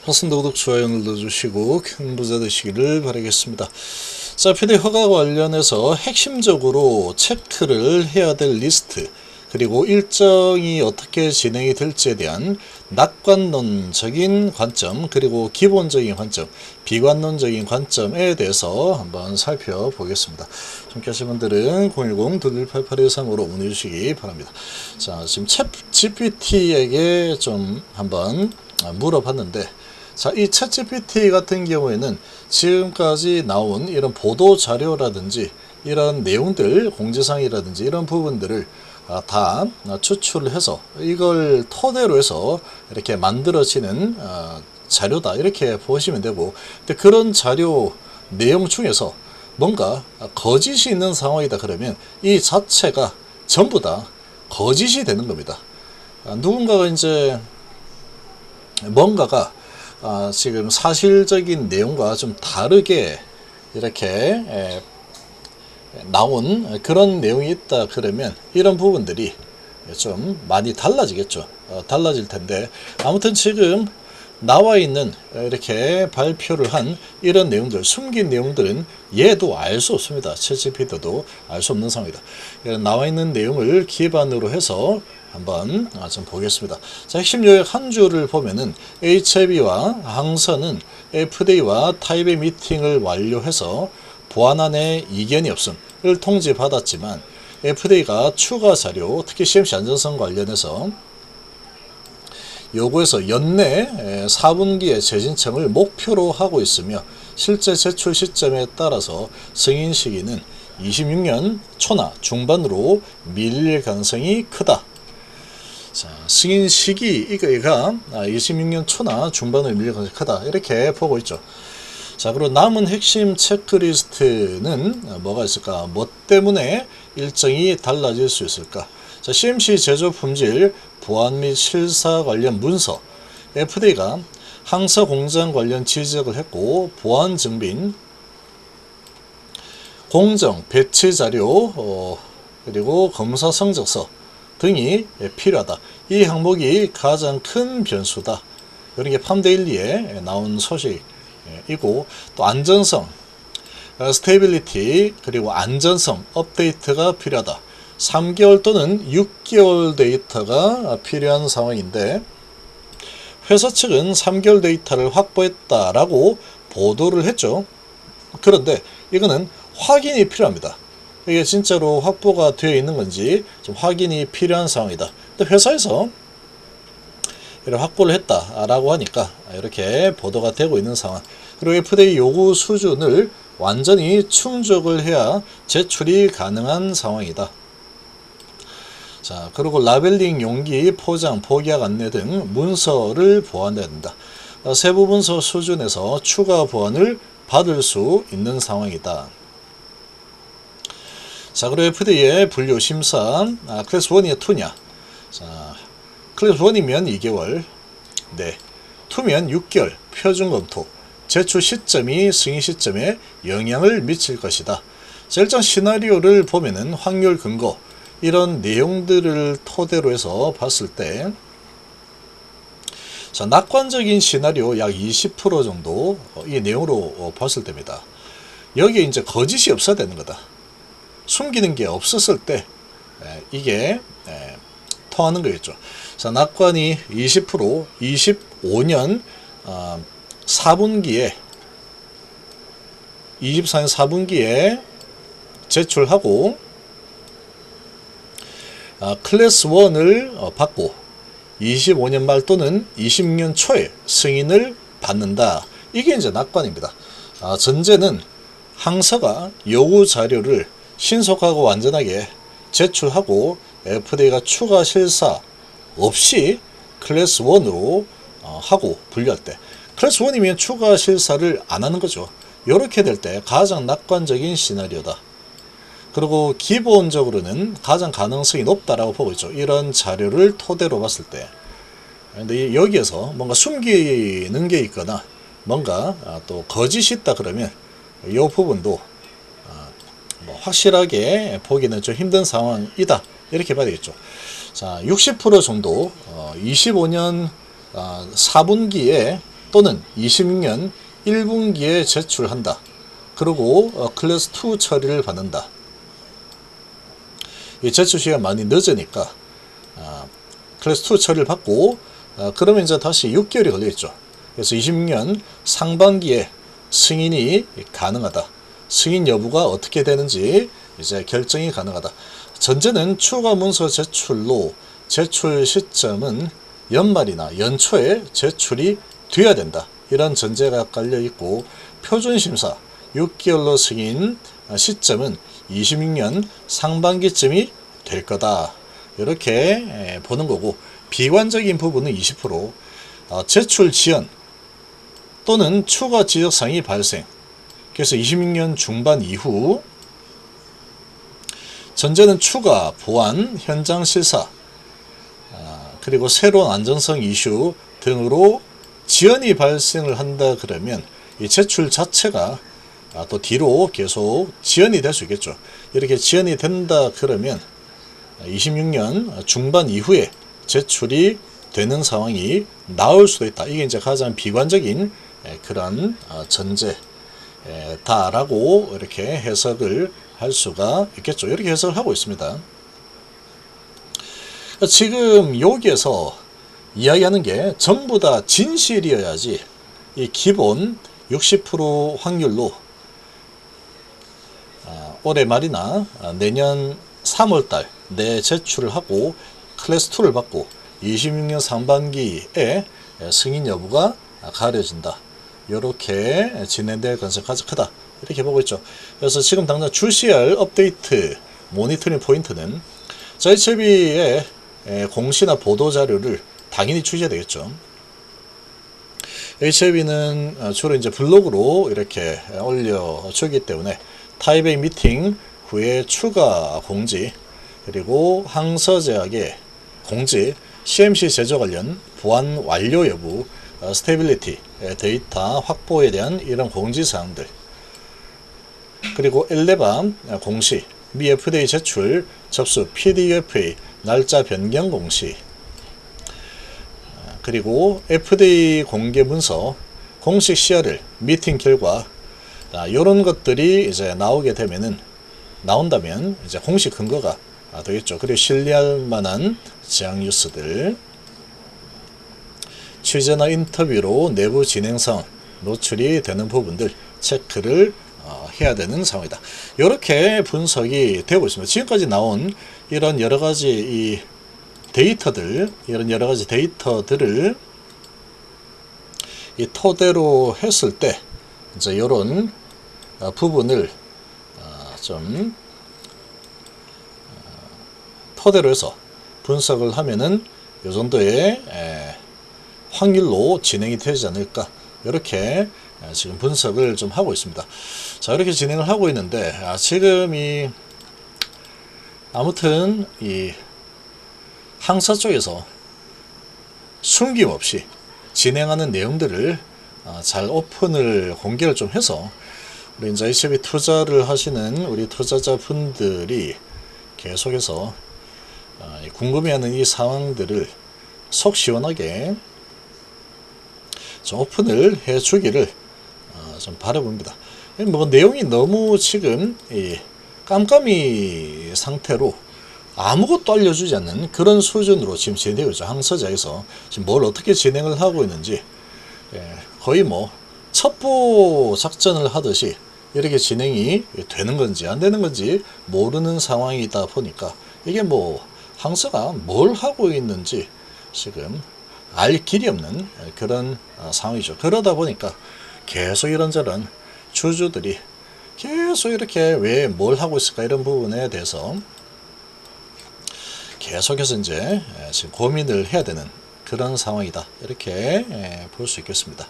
버튼 구독, 좋아요 눌러주시고 큰 부자 되시기를 바라겠습니다. 자, PD 허가 관련해서 핵심적으로 체크를 해야 될 리스트, 그리고 일정이 어떻게 진행이 될지에 대한 낙관론적인 관점, 그리고 기본적인 관점, 비관론적인 관점에 대해서 한번 살펴보겠습니다. 청취하신 분들은 010-2188-13으로 문의 주시기 바랍니다. 자, 지금 챗 GPT에게 좀 한번 물어봤는데, 자, 이 챗 GPT 같은 경우에는 지금까지 나온 이런 보도 자료라든지 이런 내용들, 공지사항이라든지 이런 부분들을 다 추출을 해서 이걸 토대로 해서 이렇게 만들어지는 자료다, 이렇게 보시면 되고, 근데 그런 자료 내용 중에서 뭔가 거짓이 있는 상황이다 그러면 이 자체가 전부 다 거짓이 되는 겁니다. 누군가가 이제 뭔가가 지금 사실적인 내용과 좀 다르게 이렇게 나온 그런 내용이 있다 그러면 이런 부분들이 좀 많이 달라지겠죠. 달라질 텐데, 아무튼 지금 나와 있는 이렇게 발표를 한 이런 내용들, 숨긴 내용들은 얘도 알 수 없습니다. 챗GPT도 알 수 없는 상황이다. 나와 있는 내용을 기반으로 해서 한번 좀 보겠습니다. 자, 핵심 요약 한 줄을 보면은 HIV와 항서는 FDA와 타입의 미팅을 완료해서 보안안에 이견이 없음을 통지받았지만 FDA가 추가 자료, 특히 CMC 안전성 관련해서 요구해서 연내 4분기에 재진청을 목표로 하고 있으며 실제 제출 시점에 따라서 승인 시기는 26년 초나 중반으로 밀릴 가능성이 크다. 자, 승인 시기 이거가 26년 초나 중반으로 밀릴 가능성이 크다, 이렇게 보고 있죠. 자, 그리고 남은 핵심 체크리스트는 뭐가 있을까? 뭐 때문에 일정이 달라질 수 있을까? 자, CMC 제조 품질 보안 및 실사 관련 문서, FDA가 항서 공장 관련 지적을 했고, 보안 증빙, 공정 배치 자료, 그리고 검사 성적서 등이 필요하다. 이 항목이 가장 큰 변수다. 이런 게 팜데일리에 나온 소식이고, 또 안전성, 스테이빌리티, 그리고 안전성 업데이트가 필요하다. 3개월 또는 6개월 데이터가 필요한 상황인데, 회사 측은 3개월 데이터를 확보했다라고 보도를 했죠. 그런데 이거는 확인이 필요합니다. 이게 진짜로 확보가 되어 있는 건지 좀 확인이 필요한 상황이다. 근데 회사에서 이렇게 확보를 했다라고 하니까 이렇게 보도가 되고 있는 상황. 그리고 FDA 요구 수준을 완전히 충족을 해야 제출이 가능한 상황이다. 자, 그리고 라벨링, 용기, 포장, 복약 안내 등 문서를 보완해야 된다. 세부 문서 수준에서 추가 보완을 받을 수 있는 상황이다. 자, 그리고 FDA의 분류 심사, 클래스 1이냐 2냐. 자, 클래스 1이면 2개월, 네, 2면 6개월 표준 검토. 제출 시점이 승인 시점에 영향을 미칠 것이다. 자, 일단 시나리오를 보면은 확률 근거, 이런 내용들을 토대로 해서 봤을 때, 자, 낙관적인 시나리오 약 20% 정도 이 내용으로 봤을 때입니다. 여기에 이제 거짓이 없어야 되는 거다. 숨기는 게 없었을 때 이게 통하는 거겠죠. 자, 낙관이 20%, 25년 4분기에 24년 4분기에 제출하고 클래스 1을 받고 25년 말 또는 26년 초에 승인을 받는다. 이게 이제 낙관입니다. 전제는 항서가 요구 자료를 신속하고 완전하게 제출하고 FDA가 추가 실사 없이 클래스 1으로 하고 분류할 때, 클래스 1이면 추가 실사를 안 하는 거죠. 이렇게 될 때 가장 낙관적인 시나리오다. 그리고 기본적으로는 가장 가능성이 높다라고 보고 있죠. 이런 자료를 토대로 봤을 때. 근데 여기에서 뭔가 숨기는 게 있거나 뭔가 또 거짓이 있다 그러면 이 부분도 확실하게 보기는 좀 힘든 상황이다, 이렇게 봐야 되겠죠. 자, 60% 정도 25년 4분기에 또는 26년 1분기에 제출한다. 그리고 클래스 2 처리를 받는다. 이 제출 시간 많이 늦으니까 클래스 2 처리를 받고 그러면 이제 다시 6개월이 걸리겠죠. 그래서 26년 상반기에 승인이 가능하다. 승인 여부가 어떻게 되는지 이제 결정이 가능하다. 전제는 추가 문서 제출로 제출 시점은 연말이나 연초에 제출이 되어야 된다. 이런 전제가 깔려 있고 표준심사 6개월로 승인 시점은 26년 상반기쯤이 될 거다. 이렇게 보는 거고 비관적인 부분은 20%, 제출 지연 또는 추가 지적사항이 발생. 그래서 26년 중반 이후 전제는 추가, 보완, 현장 실사, 그리고 새로운 안전성 이슈 등으로 지연이 발생을 한다 그러면 이 제출 자체가 또 뒤로 계속 지연이 될 수 있겠죠. 이렇게 지연이 된다 그러면 26년 중반 이후에 제출이 되는 상황이 나올 수도 있다. 이게 이제 가장 비관적인 그런 전제다라고 이렇게 해석을 할 수가 있겠죠. 이렇게 해석을 하고 있습니다. 지금 여기에서 이야기하는 게 전부 다 진실이어야지 이 기본 60% 확률로 올해 말이나 내년 3월달 내 제출을 하고 클래스 2를 받고 26년 상반기에 승인 여부가 가려진다. 이렇게 진행될 가능성이 가장 크다. 이렇게 보고 있죠. 그래서 지금 당장 출시할 업데이트 모니터링 포인트는 HLB의 공시나 보도 자료를 당연히 출시해야 되겠죠. HLB는 주로 이제 블로그로 이렇게 올려주기 때문에 타이베이 미팅 후에 추가 공지, 그리고 항서제약의 공지, CMC 제조 관련 보안 완료 여부, 스테빌리티, 데이터 확보에 대한 이런 공지사항들, 그리고 엘레밤 공시, 미 FDA 제출 접수 PDUFA 날짜 변경 공시, 그리고 FDA 공개 문서, 공식 CRL, 미팅 결과, 이런 것들이 이제 나온다면 이제 공식 근거가 되겠죠. 그리고 신뢰할 만한 지향 뉴스들, 취재나 인터뷰로 내부 진행상 노출이 되는 부분들 체크를 해야 되는 상황이다. 이렇게 분석이 되고 있습니다. 지금까지 나온 이런 여러 가지 이 데이터들, 이런 여러 가지 데이터들을 이 토대로 했을 때 이제 이런 부분을 좀 토대로 해서 분석을 하면은 이 정도의 확률로 진행이 되지 않을까, 이렇게 지금 분석을 좀 하고 있습니다. 자, 이렇게 진행을 하고 있는데 지금 아무튼 이 항사 쪽에서 숨김없이 진행하는 내용들을 잘 오픈을 공개를 좀 해서 우리 이제 HLB 투자를 하시는 우리 투자자분들이 계속해서 궁금해하는 이 상황들을 속 시원하게 좀 오픈을 해주기를 좀 바라봅니다. 뭐 내용이 너무 지금 깜깜이 상태로 아무것도 알려주지 않는 그런 수준으로 지금 진행되고 있죠. 항서자에서 지금 뭘 어떻게 진행을 하고 있는지 거의 뭐 첩보 작전을 하듯이 이렇게 진행이 되는 건지 안 되는 건지 모르는 상황이다 보니까 이게 뭐 항서가 뭘 하고 있는지 지금 알 길이 없는 그런 상황이죠. 그러다 보니까 계속 이런저런 주주들이 계속 이렇게 왜 뭘 하고 있을까, 이런 부분에 대해서 계속해서 이제 지금 고민을 해야 되는 그런 상황이다. 이렇게 볼 수 있겠습니다.